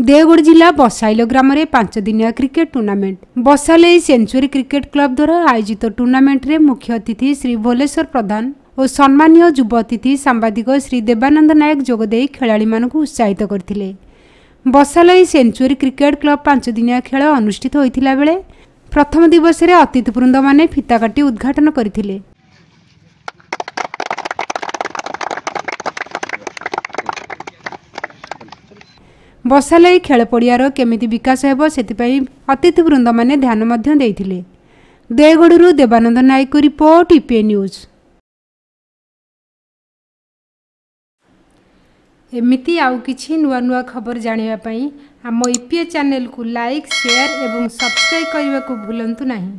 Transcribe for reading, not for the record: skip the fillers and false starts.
देवगढ़ जिला बसाइल ग्राम में 5 दिनिया cricket tournament बसाले सेंचुरी क्रिकेट क्लब द्वारा आयोजित टूर्नामेंट रे मुख्य अतिथि श्री भोलेश्वर प्रधान और सम्मानीय युव अतिथि सांबादिक श्री देवानंद नायक जोगदे खेलाड़ी मानक उत्साहित करथिले। बसाले सेंचुरी क्रिकेट क्लब 5 दिनिया खेल अनुष्ठित होइथिला बेले प्रथम दिवस रे अतिथिवृंद माने फिता काटी उद्घाटन करथिले। बसाले खेल पड़ियार केमिति विकास हेबो सेतिपई अतिथिवृंद माने ध्यान मध्य देइथिले। देवगढ़ देवानंद नायक रिपोर्ट ईपीए न्यूज। एमिति आउ किछि नुआ नुआ खबर जानिबा पई हम ईपीए चैनल को लाइक शेयर एवं सब्सक्राइब करने को भूलंतु नहीं।